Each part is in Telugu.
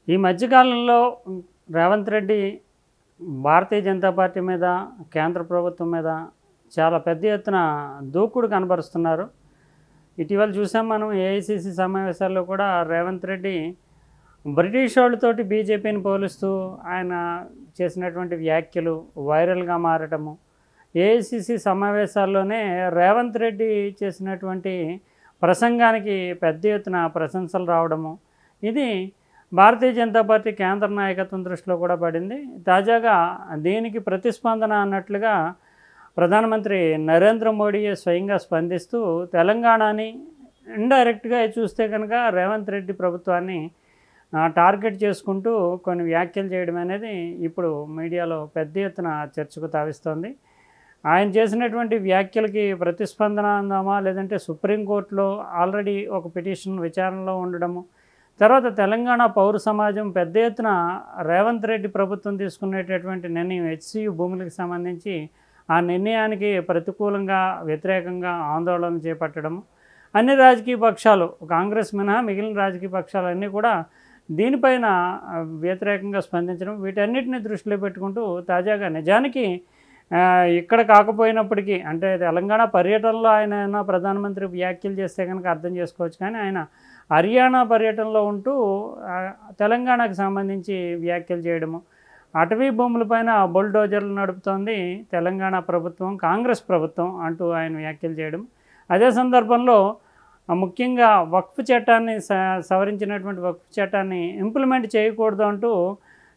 ఈ మధ్యకాలంలో రేవంత్ రెడ్డి భారతీయ జనతా పార్టీ మీద, కేంద్ర ప్రభుత్వం మీద చాలా పెద్ద ఎత్తున దూకుడు కనబరుస్తున్నారు. ఇటీవల చూసాం మనం ఏఐసీసీ సమావేశాల్లో కూడా రేవంత్ రెడ్డి బ్రిటిష్ వాళ్ళతోటి బీజేపీని పోలుస్తూ ఆయన చేసినటువంటి వ్యాఖ్యలు వైరల్గా మారటము, ఏఐసీసీ సమావేశాల్లోనే రేవంత్ రెడ్డి చేసినటువంటి ప్రసంగానికి పెద్ద ఎత్తున ప్రశంసలు రావడము, ఇది భారతీయ జనతా పార్టీ కేంద్ర నాయకత్వం దృష్టిలో కూడా పడింది. తాజాగా దీనికి ప్రతిస్పందన అన్నట్లుగా ప్రధానమంత్రి నరేంద్ర మోడీయే స్వయంగా స్పందిస్తూ తెలంగాణని ఇండైరెక్ట్గా చూస్తే కనుక రేవంత్ రెడ్డి ప్రభుత్వాన్ని టార్గెట్ చేసుకుంటూ కొన్ని వ్యాఖ్యలు చేయడం అనేది ఇప్పుడు మీడియాలో పెద్ద ఎత్తున చర్చకు తావిస్తోంది. ఆయన చేసినటువంటి వ్యాఖ్యలకి ప్రతిస్పందన అందామా, లేదంటే సుప్రీంకోర్టులో ఆల్రెడీ ఒక పిటిషన్ విచారణలో ఉండడము, తర్వాత తెలంగాణ పౌర సమాజం పెద్ద ఎత్తున రేవంత్ రెడ్డి ప్రభుత్వం తీసుకునేటటువంటి నిర్ణయం హెచ్సియు భూములకు సంబంధించి ఆ నిర్ణయానికి ప్రతికూలంగా వ్యతిరేకంగా ఆందోళన చేపట్టడము, అన్ని రాజకీయ పక్షాలు కాంగ్రెస్ మినహా మిగిలిన రాజకీయ పక్షాలన్నీ కూడా దీనిపైన వ్యతిరేకంగా స్పందించడం, వీటన్నిటిని దృష్టిలో పెట్టుకుంటూ తాజాగా నిజానికి ఇక్కడ కాకపోయినప్పటికీ అంటే తెలంగాణ పర్యటనలో ఆయన ప్రధానమంత్రి వ్యాఖ్యలు చేస్తే కనుక అర్థం చేసుకోవచ్చు, కానీ ఆయన హర్యానా పర్యటనలో ఉంటూ తెలంగాణకు సంబంధించి వ్యాఖ్యలు చేయడము, అటవీ భూములపైన బుల్డోజర్లు నడుపుతోంది తెలంగాణ ప్రభుత్వం, కాంగ్రెస్ ప్రభుత్వం అంటూ ఆయన వ్యాఖ్యలు చేయడం, అదే సందర్భంలో ముఖ్యంగా వక్ఫ్ చట్టాన్ని సవరించినటువంటి వక్ఫ్ చట్టాన్ని ఇంప్లిమెంట్ చేయకూడదు అంటూ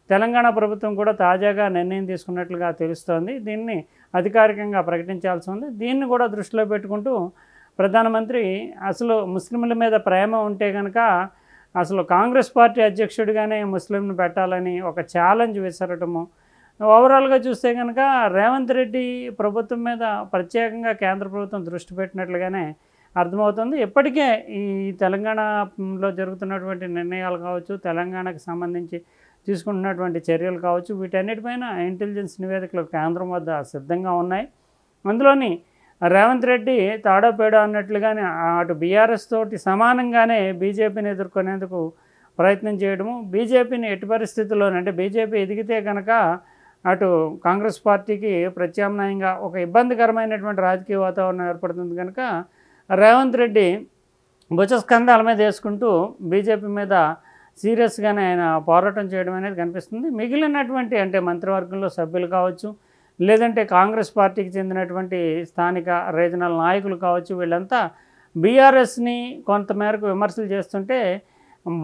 తెలంగాణ ప్రభుత్వం కూడా తాజాగా నిర్ణయం తీసుకున్నట్లుగా తెలుస్తోంది. దీన్ని అధికారికంగా ప్రకటించాల్సి ఉంది. దీన్ని కూడా దృష్టిలో పెట్టుకుంటూ ప్రధానమంత్రి అసలు ముస్లింల మీద ప్రేమ ఉంటే కనుక అసలు కాంగ్రెస్ పార్టీ అధ్యక్షుడిగానే ముస్లింను పెట్టాలని ఒక ఛాలెంజ్ విసరటము, ఓవరాల్గా చూస్తే కనుక రేవంత్ రెడ్డి ప్రభుత్వం మీద ప్రత్యేకంగా కేంద్ర ప్రభుత్వం దృష్టి పెట్టినట్లుగానే అర్థమవుతుంది. ఇప్పటికే ఈ తెలంగాణలో జరుగుతున్నటువంటి నిర్ణయాలు కావచ్చు, తెలంగాణకు సంబంధించి తీసుకుంటున్నటువంటి చర్యలు కావచ్చు, వీటన్నిటిపైన ఇంటెలిజెన్స్ నివేదికలు కేంద్రం వద్ద సిద్ధంగా ఉన్నాయి. అందులోని రేవంత్ రెడ్డి తాడోపేడో అన్నట్లుగానే అటు బీఆర్ఎస్ తోటి సమానంగానే బీజేపీని ఎదుర్కొనేందుకు ప్రయత్నం చేయడము, బీజేపీని ఎట్టి పరిస్థితుల్లోనే అంటే బీజేపీ ఎదిగితే కనుక అటు కాంగ్రెస్ పార్టీకి ప్రత్యామ్నాయంగా ఒక ఇబ్బందికరమైనటువంటి రాజకీయ వాతావరణం ఏర్పడుతుంది కనుక రేవంత్ రెడ్డి భుజస్కంధాల మీద వేసుకుంటూ బీజేపీ మీద సీరియస్గానే ఆయన పోరాటం చేయడం అనేది కనిపిస్తుంది. మిగిలినటువంటి అంటే మంత్రివర్గంలో సభ్యులు కావచ్చు, లేదంటే కాంగ్రెస్ పార్టీకి చెందినటువంటి స్థానిక రీజనల్ నాయకులు కావచ్చు, వీళ్ళంతా బీఆర్ఎస్ని కొంతమేరకు విమర్శలు చేస్తుంటే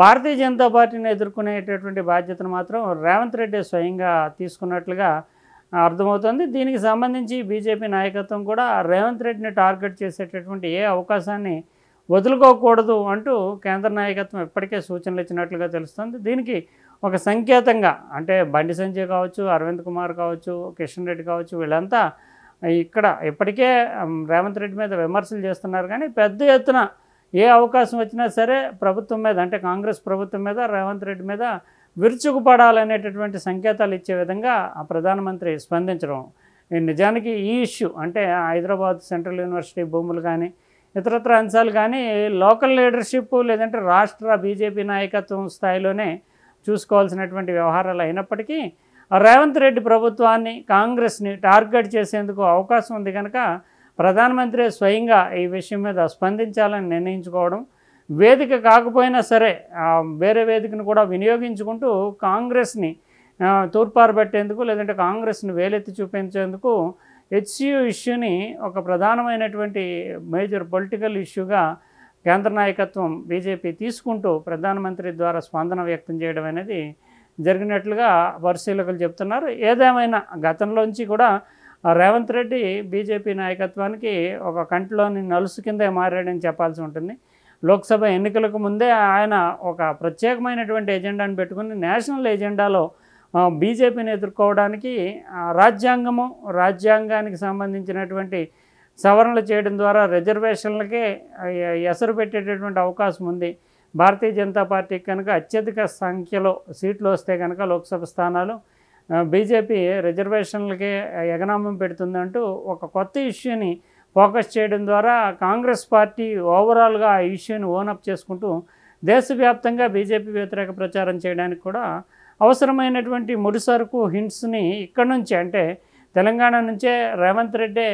భారతీయ జనతా పార్టీని ఎదుర్కొనేటటువంటి బాధ్యతను మాత్రం రేవంత్ రెడ్డి స్వయంగా తీసుకున్నట్లుగా అర్థమవుతుంది. దీనికి సంబంధించి బీజేపీ నాయకత్వం కూడా రేవంత్ రెడ్డిని టార్గెట్ చేసేటటువంటి ఏ అవకాశాన్ని వదులుకోకూడదు అంటూ కేంద్ర నాయకత్వం ఇప్పటికే సూచనలు ఇచ్చినట్లుగా తెలుస్తుంది. దీనికి ఒక సంకేతంగా అంటే బండి సంజయ్ కావచ్చు, అరవింద్ కుమార్ కావచ్చు, కిషన్ రెడ్డి కావచ్చు, వీళ్ళంతా ఇక్కడ ఇప్పటికే రేవంత్ రెడ్డి మీద విమర్శలు చేస్తున్నారు, కానీ పెద్ద ఎత్తున ఏ అవకాశం వచ్చినా సరే ప్రభుత్వం మీద అంటే కాంగ్రెస్ ప్రభుత్వం మీద రేవంత్ రెడ్డి మీద విరుచుకుపడాలనేటటువంటి సంకేతాలు ఇచ్చే విధంగా ఆ ప్రధానమంత్రి స్పందించడం. నిజానికి ఈ ఇష్యూ అంటే హైదరాబాద్ సెంట్రల్ యూనివర్సిటీ భూములు కానీ ఇతరత్ర అంశాలు కానీ లోకల్ లీడర్షిప్ లేదంటే రాష్ట్ర బీజేపీ నాయకత్వం స్థాయిలోనే చూసుకోవాల్సినటువంటి వ్యవహారాలు అయినప్పటికీ రేవంత్ రెడ్డి ప్రభుత్వాన్ని కాంగ్రెస్ని టార్గెట్ చేసేందుకు అవకాశం ఉంది కనుక ప్రధానమంత్రి స్వయంగా ఈ విషయం మీద స్పందించాలని నిర్ణయించుకోవడం, వేదిక కాకపోయినా సరే వేరే వేదికను కూడా వినియోగించుకుంటూ కాంగ్రెస్ని తూర్పారబెట్టేందుకు లేదంటే కాంగ్రెస్ని వేలెత్తి చూపించేందుకు హెచ్సియు ఇష్యూని ఒక ప్రధానమైనటువంటి మేజర్ పొలిటికల్ ఇష్యూగా కేంద్ర నాయకత్వం బీజేపీ తీసుకుంటూ ప్రధానమంత్రి ద్వారా స్పందన వ్యక్తం చేయడం అనేది జరిగినట్లుగా పరిశీలకులు చెప్తున్నారు. ఏదేమైనా గతంలోంచి కూడా రేవంత్ రెడ్డి బీజేపీ నాయకత్వానికి ఒక కంటిలోని నలుసు కిందే మారాడని చెప్పాల్సి ఉంటుంది. లోక్సభ ఎన్నికలకు ముందే ఆయన ఒక ప్రత్యేకమైనటువంటి ఎజెండాను పెట్టుకుని నేషనల్ ఎజెండాలో బీజేపీని ఎదుర్కోవడానికి రాజ్యాంగానికి సంబంధించినటువంటి సవరణలు చేయడం ద్వారా రిజర్వేషన్లకే ఎసరు పెట్టేటటువంటి అవకాశం ఉంది. భారతీయ జనతా పార్టీకి కనుక అత్యధిక సంఖ్యలో సీట్లు వస్తే కనుక లోక్సభ స్థానాలు బీజేపీ రిజర్వేషన్లకే ఎగనామం పెడుతుందంటూ ఒక కొత్త ఇష్యూని ఫోకస్ చేయడం ద్వారా కాంగ్రెస్ పార్టీ ఓవరాల్గా ఆ ఇష్యూని ఓనప్ చేసుకుంటూ దేశవ్యాప్తంగా బీజేపీ వ్యతిరేక ప్రచారం చేయడానికి కూడా అవసరమైనటువంటి ముడిసరుకు హింట్స్ని ఇక్కడ నుంచి అంటే తెలంగాణ నుంచే రేవంత్ రెడ్డి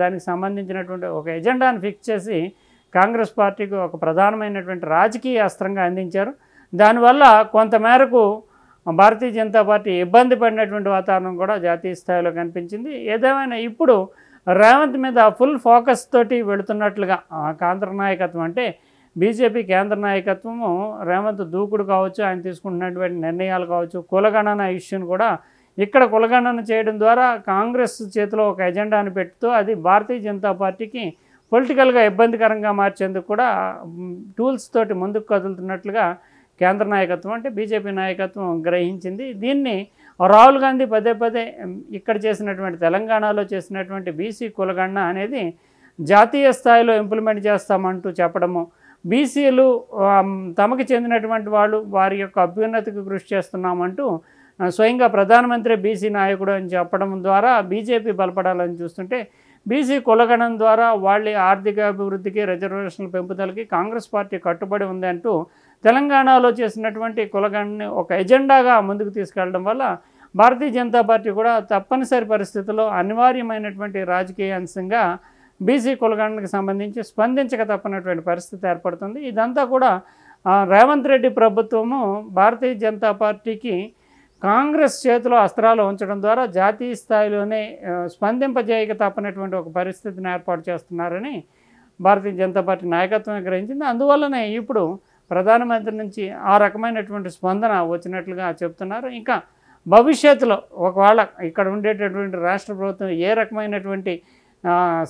దానికి సంబంధించినటువంటి ఒక ఎజెండాను ఫిక్స్ చేసి కాంగ్రెస్ పార్టీకి ఒక ప్రధానమైనటువంటి రాజకీయ అస్త్రంగా అందించారు. దానివల్ల కొంతమేరకు భారతీయ జనతా పార్టీ ఇబ్బంది పడినటువంటి వాతావరణం కూడా జాతీయ స్థాయిలో కనిపించింది. ఏదేమైనా ఇప్పుడు రేవంత్ మీద ఫుల్ ఫోకస్ తోటి వెళుతున్నట్లుగా కేంద్ర నాయకత్వం అంటే బీజేపీ కేంద్ర నాయకత్వము రేవంత్ దూకుడు కావచ్చు, ఆయన తీసుకుంటున్నటువంటి నిర్ణయాలు కావచ్చు, కులగణన ఇష్యూని కూడా ఇక్కడ కులగణన చేయడం ద్వారా కాంగ్రెస్ చేతిలో ఒక ఎజెండాను పెడుతూ అది భారతీయ జనతా పార్టీకి పొలిటికల్గా ఇబ్బందికరంగా మార్చేందుకు కూడా టూల్స్ తోటి ముందుకు కదులుతున్నట్లుగా కేంద్ర నాయకత్వం అంటే బీజేపీ నాయకత్వం గ్రహించింది. దీన్ని రాహుల్ గాంధీ పదే పదే ఇక్కడ చేసినటువంటి తెలంగాణలో చేసినటువంటి బీసీ కులగణన అనేది జాతీయ స్థాయిలో ఇంప్లిమెంట్ చేస్తామంటూ చెప్పడము, బీసీలు తమకు చెందినటువంటి వాళ్ళు వారి యొక్క అభ్యున్నతికి కృషి చేస్తున్నామంటూ స్వయంగా ప్రధానమంత్రి బీసీ నాయకుడు అని చెప్పడం ద్వారా బీజేపీ బలపడాలని చూస్తుంటే బీసీ కులగణన ద్వారా వాళ్ళ ఆర్థిక అభివృద్ధికి రిజర్వేషన్ల పెంపుదలకి కాంగ్రెస్ పార్టీ కట్టుబడి ఉందంటూ తెలంగాణలో చేసినటువంటి కులగణని ఒక ఎజెండాగా ముందుకు తీసుకెళ్లడం వల్ల భారతీయ జనతా పార్టీ కూడా తప్పనిసరి పరిస్థితుల్లో అనివార్యమైనటువంటి రాజకీయ అంశంగా బీసీ కులగణనకు సంబంధించి స్పందించక తప్పనటువంటి పరిస్థితి ఏర్పడుతుంది. ఇదంతా కూడా రేవంత్ రెడ్డి ప్రభుత్వము భారతీయ జనతా పార్టీకి కాంగ్రెస్ చేతిలో అస్త్రాలు ఉంచడం ద్వారా జాతీయ స్థాయిలోనే స్పందింపజేయక తప్పనటువంటి ఒక పరిస్థితిని ఏర్పాటు చేస్తున్నారని భారతీయ జనతా పార్టీ నాయకత్వం గ్రహించింది. అందువల్లనే ఇప్పుడు ప్రధానమంత్రి నుంచి ఆ రకమైనటువంటి స్పందన వచ్చినట్లుగా చెప్తున్నారు. ఇంకా భవిష్యత్తులో ఒకవేళ ఇక్కడ ఉండేటటువంటి రాష్ట్ర ప్రభుత్వం ఏ రకమైనటువంటి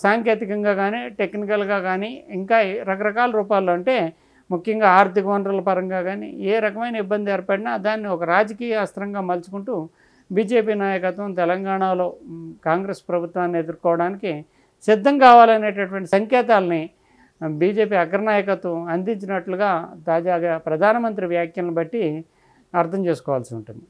సాంకేతికంగా కానీ టెక్నికల్గా కానీ ఇంకా రకరకాల రూపాల్లో అంటే ముఖ్యంగా ఆర్థిక వనరుల పరంగా కానీ ఏ రకమైన ఇబ్బంది ఏర్పడినా దాన్ని ఒక రాజకీయ అస్త్రంగా మలుచుకుంటూ బీజేపీ నాయకత్వం తెలంగాణలో కాంగ్రెస్ ప్రభుత్వాన్ని ఎదుర్కోవడానికి సిద్ధం కావాలనేటటువంటి సంకేతాలని బీజేపీ అగ్రనాయకత్వం అందించినట్లుగా తాజాగా ప్రధానమంత్రి వ్యాఖ్యలను బట్టి అర్థం చేసుకోవాల్సి ఉంటుంది.